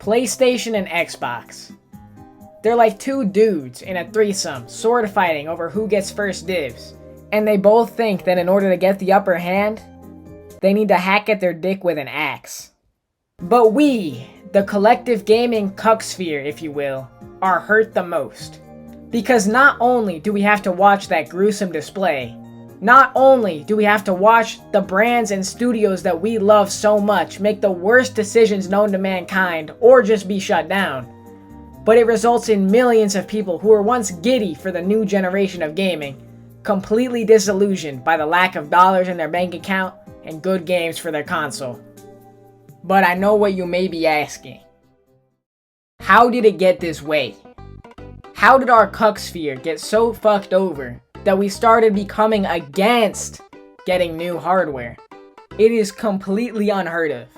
PlayStation and Xbox. They're like two dudes in a threesome, sword fighting over who gets first dibs. And they both think that in order to get the upper hand, they need to hack at their dick with an axe. But we, the collective gaming cucksphere, if you will, are hurt the most. Because not only do we have to watch that gruesome display, not only do we have to watch the brands and studios that we love so much make the worst decisions known to mankind or just be shut down, but it results in millions of people who were once giddy for the new generation of gaming, completely disillusioned by the lack of dollars in their bank account and good games for their console. But I know what you may be asking. How did it get this way? How did our cucksphere get so fucked over that we started becoming against getting new hardware? It is completely unheard of.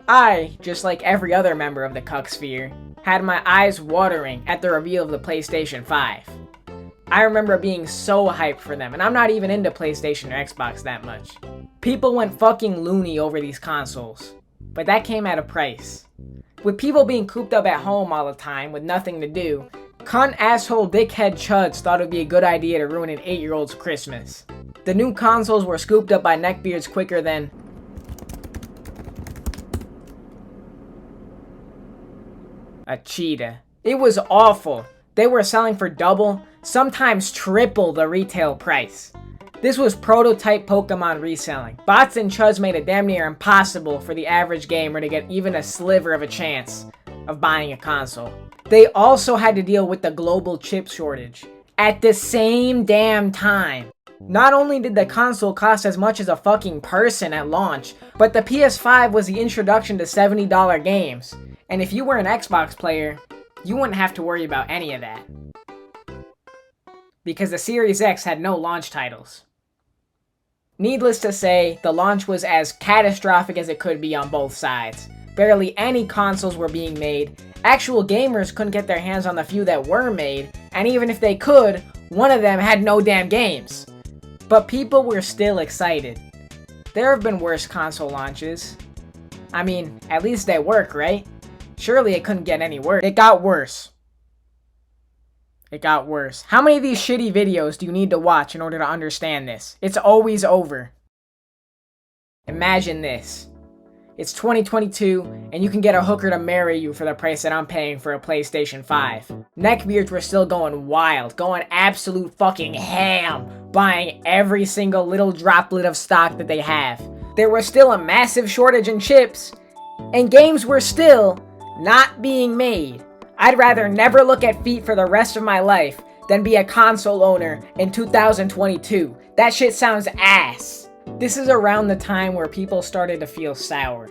I, just like every other member of the cucksphere, had my eyes watering at the reveal of the PlayStation 5. I remember being so hyped for them, and I'm not even into PlayStation or Xbox that much. People went fucking loony over these consoles, but that came at a price. With people being cooped up at home all the time with nothing to do, cunt asshole dickhead chuds thought it would be a good idea to ruin an 8-year-old's Christmas. The new consoles were scooped up by neckbeards quicker than a cheetah. It was awful. They were selling for double, sometimes triple the retail price. This was prototype Pokemon reselling. Bots and chuds made it damn near impossible for the average gamer to get even a sliver of a chance of buying a console. They also had to deal with the global chip shortage at the same damn time. Not only did the console cost as much as a fucking person at launch, but the PS5 was the introduction to $70 games. And if you were an Xbox player, you wouldn't have to worry about any of that. Because the Series X had no launch titles. Needless to say, the launch was as catastrophic as it could be on both sides. Barely any consoles were being made, actual gamers couldn't get their hands on the few that were made, and even if they could, one of them had no damn games. But people were still excited. There have been worse console launches. I mean, at least they work, right? Surely it couldn't get any worse. It got worse. It got worse. How many of these shitty videos do you need to watch in order to understand this? It's always over. Imagine this. It's 2022, and you can get a hooker to marry you for the price that I'm paying for a PlayStation 5. Neckbeards were still going wild, going absolute fucking ham, buying every single little droplet of stock that they have. There was still a massive shortage in chips, and games were still not being made. I'd rather never look at feet for the rest of my life than be a console owner in 2022. That shit sounds ass. This is around the time where people started to feel sour.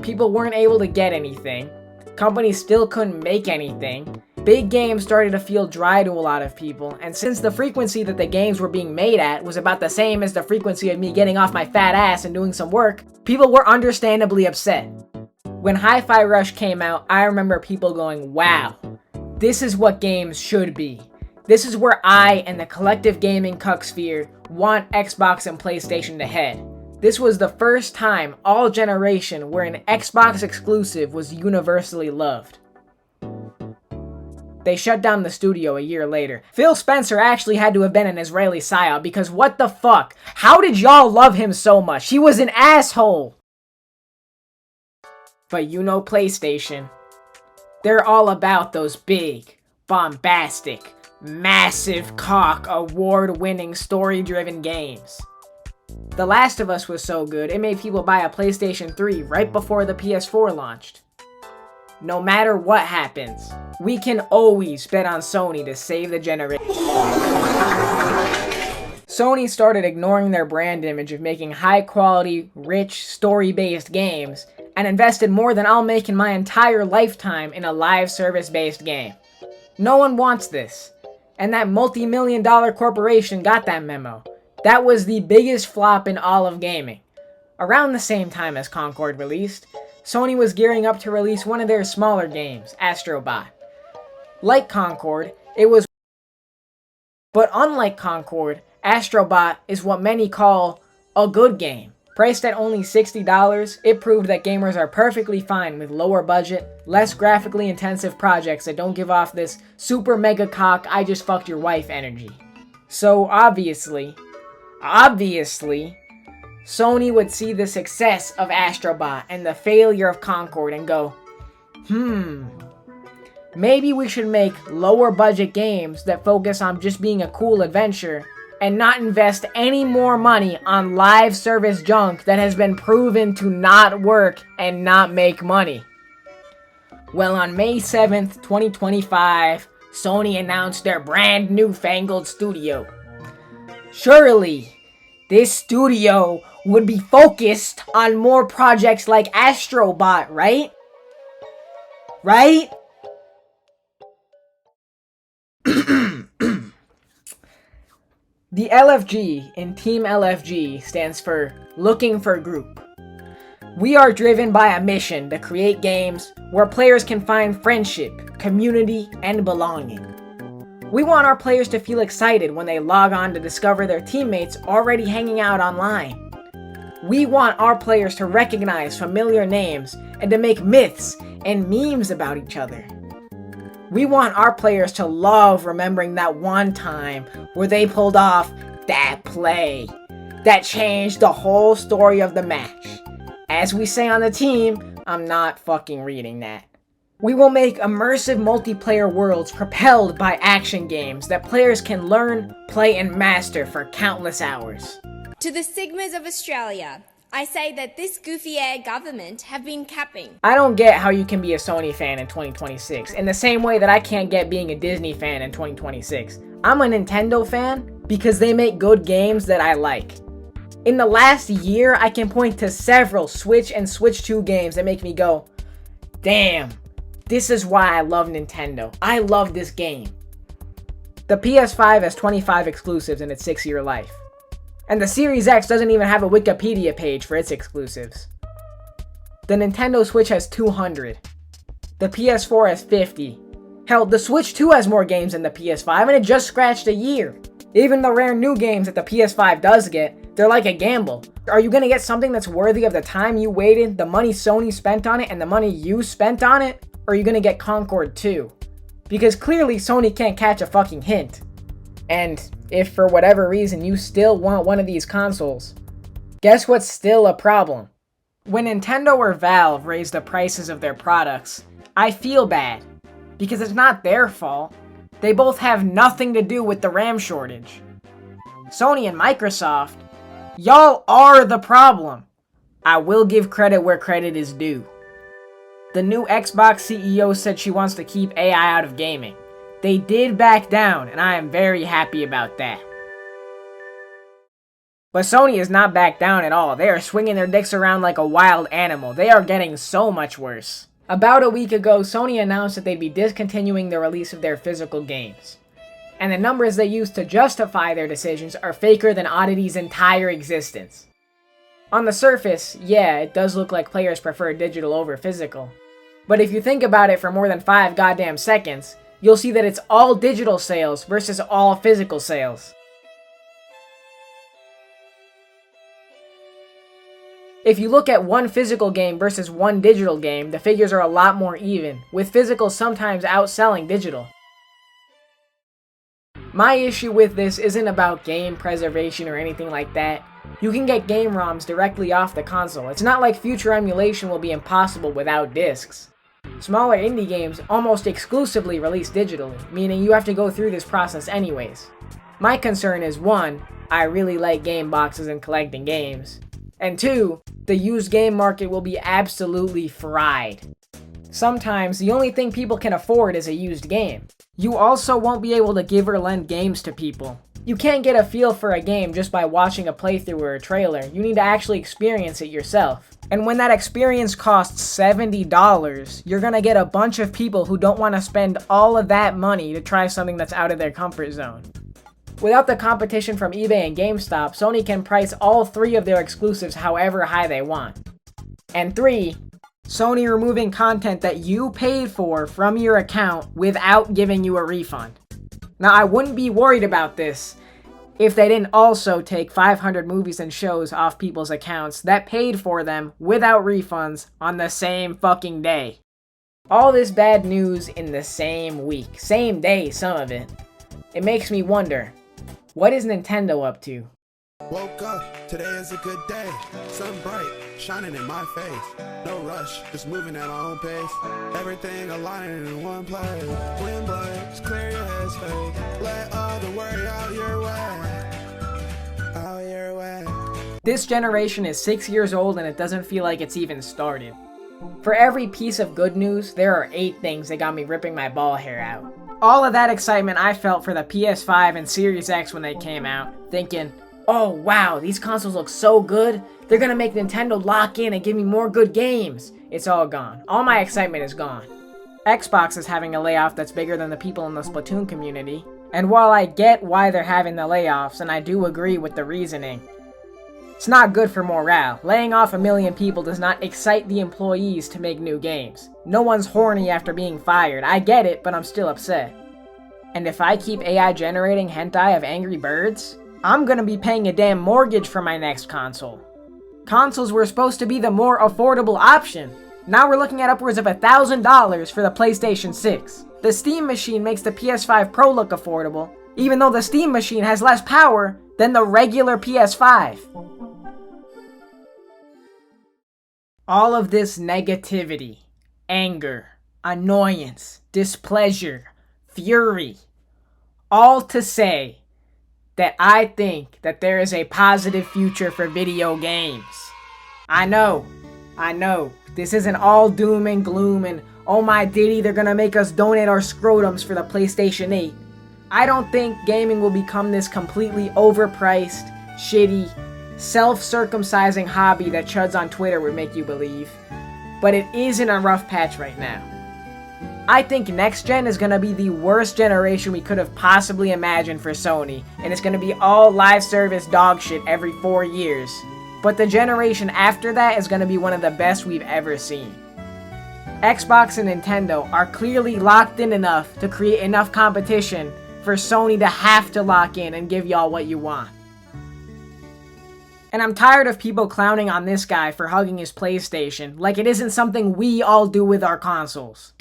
People weren't able to get anything. Companies still couldn't make anything. Big games started to feel dry to a lot of people, and since the frequency that the games were being made at was about the same as the frequency of me getting off my fat ass and doing some work, people were understandably upset. When Hi-Fi Rush came out, I remember people going, wow, this is what games should be. This is where I and the collective gaming cucksphere want Xbox and PlayStation to head. This was the first time all generation where an Xbox exclusive was universally loved. They shut down the studio a year later. Phil Spencer actually had to have been an Israeli psyop because what the fuck? How did y'all love him so much? He was an asshole! But you know PlayStation. They're all about those big, bombastic, massive cock, award-winning, story-driven games. The Last of Us was so good, it made people buy a PlayStation 3 right before the PS4 launched. No matter what happens, we can always bet on Sony to save the generation. Sony started ignoring their brand image of making high-quality, rich, story-based games, and invested more than I'll make in my entire lifetime in a live service-based game. No one wants this. And that multi-million-dollar corporation got that memo. That was the biggest flop in all of gaming. Around the same time as Concord released, Sony was gearing up to release one of their smaller games, Astrobot. Like Concord, it was... But unlike Concord, Astrobot is what many call a good game. Priced at only $60, it proved that gamers are perfectly fine with lower budget, less graphically intensive projects that don't give off this super mega cock I just fucked your wife energy. So obviously, Sony would see the success of Astrobot and the failure of Concord and go, maybe we should make lower budget games that focus on just being a cool adventure and not invest any more money on live service junk that has been proven to not work and not make money. Well, on May 7th, 2025, Sony announced their brand newfangled studio. Surely, this studio would be focused on more projects like Astrobot, right? Right? The LFG in Team LFG stands for Looking for Group. We are driven by a mission to create games where players can find friendship, community, and belonging. We want our players to feel excited when they log on to discover their teammates already hanging out online. We want our players to recognize familiar names and to make myths and memes about each other. We want our players to love remembering that one time where they pulled off that play that changed the whole story of the match. As we say on the team, I'm not fucking reading that. We will make immersive multiplayer worlds propelled by action games that players can learn, play, and master for countless hours. To the Sigmas of Australia, I say that this goofy-air government have been capping. I don't get how you can be a Sony fan in 2026, in the same way that I can't get being a Disney fan in 2026. I'm a Nintendo fan because they make good games that I like. In the last year, I can point to several Switch and Switch 2 games that make me go, damn, this is why I love Nintendo. I love this game. The PS5 has 25 exclusives in its 6-year life. And the Series X doesn't even have a Wikipedia page for its exclusives. The Nintendo Switch has 200. The PS4 has 50. Hell, the Switch 2 has more games than the PS5 and it just scratched a year. Even the rare new games that the PS5 does get, they're like a gamble. Are you gonna get something that's worthy of the time you waited, the money Sony spent on it, and the money you spent on it? Or are you gonna get Concord 2? Because clearly Sony can't catch a fucking hint. And if for whatever reason you still want one of these consoles, guess what's still a problem? When Nintendo or Valve raise the prices of their products, I feel bad. Because it's not their fault. They both have nothing to do with the RAM shortage. Sony and Microsoft, y'all are the problem. I will give credit where credit is due. The new Xbox CEO said she wants to keep AI out of gaming. They did back down, and I am very happy about that. But Sony is not back down at all. They are swinging their dicks around like a wild animal. They are getting so much worse. About a week ago, Sony announced that they'd be discontinuing the release of their physical games. And the numbers they use to justify their decisions are faker than Oddity's entire existence. On the surface, yeah, it does look like players prefer digital over physical. But if you think about it for more than 5 goddamn seconds, you'll see that it's all digital sales versus all physical sales. If you look at one physical game versus one digital game, the figures are a lot more even, with physical sometimes outselling digital. My issue with this isn't about game preservation or anything like that. You can get game ROMs directly off the console. It's not like future emulation will be impossible without discs. Smaller indie games almost exclusively release digitally, meaning you have to go through this process anyways. My concern is 1, I really like game boxes and collecting games, and 2, the used game market will be absolutely fried. Sometimes the only thing people can afford is a used game. You also won't be able to give or lend games to people. You can't get a feel for a game just by watching a playthrough or a trailer. You need to actually experience it yourself. And when that experience costs $70, you're gonna get a bunch of people who don't want to spend all of that money to try something that's out of their comfort zone. Without the competition from eBay and GameStop, Sony can price all 3 of their exclusives however high they want. And 3, Sony removing content that you paid for from your account without giving you a refund. Now, I wouldn't be worried about this if they didn't also take 500 movies and shows off people's accounts that paid for them without refunds on the same fucking day. All this bad news in the same week. Same day, some of it. It makes me wonder, what is Nintendo up to? Woke up, today is a good day. Sun bright, shining in my face. No rush, just moving at my own pace. Everything aligning in one place. Wind blows, clear your head straight. Let all the worry out your way. Out your way. This generation is 6 years old and it doesn't feel like it's even started. For every piece of good news, there are 8 things that got me ripping my ball hair out. All of that excitement I felt for the PS5 and Series X when they came out, thinking, oh wow, these consoles look so good, they're gonna make Nintendo lock in and give me more good games. It's all gone. All my excitement is gone. Xbox is having a layoff that's bigger than the people in the Splatoon community, and while I get why they're having the layoffs, and I do agree with the reasoning, it's not good for morale. Laying off 1 million people does not excite the employees to make new games. No one's horny after being fired. I get it, but I'm still upset. And if I keep AI generating hentai of angry birds, I'm gonna be paying a damn mortgage for my next console. Consoles were supposed to be the more affordable option. Now we're looking at upwards of $1,000 for the PlayStation 6. The Steam machine makes the PS5 Pro look affordable, even though the Steam machine has less power than the regular PS5. All of this negativity, anger, annoyance, displeasure, fury, all to say that I think that there is a positive future for video games. I know, this isn't all doom and gloom and oh my ditty, they're gonna make us donate our scrotums for the PlayStation 8. I don't think gaming will become this completely overpriced, shitty, self-circumcising hobby that chuds on Twitter would make you believe. But it is in a rough patch right now. I think next gen is going to be the worst generation we could have possibly imagined for Sony, and it's going to be all live service dog shit every 4 years. But the generation after that is going to be one of the best we've ever seen. Xbox and Nintendo are clearly locked in enough to create enough competition for Sony to have to lock in and give y'all what you want. And I'm tired of people clowning on this guy for hugging his PlayStation like it isn't something we all do with our consoles.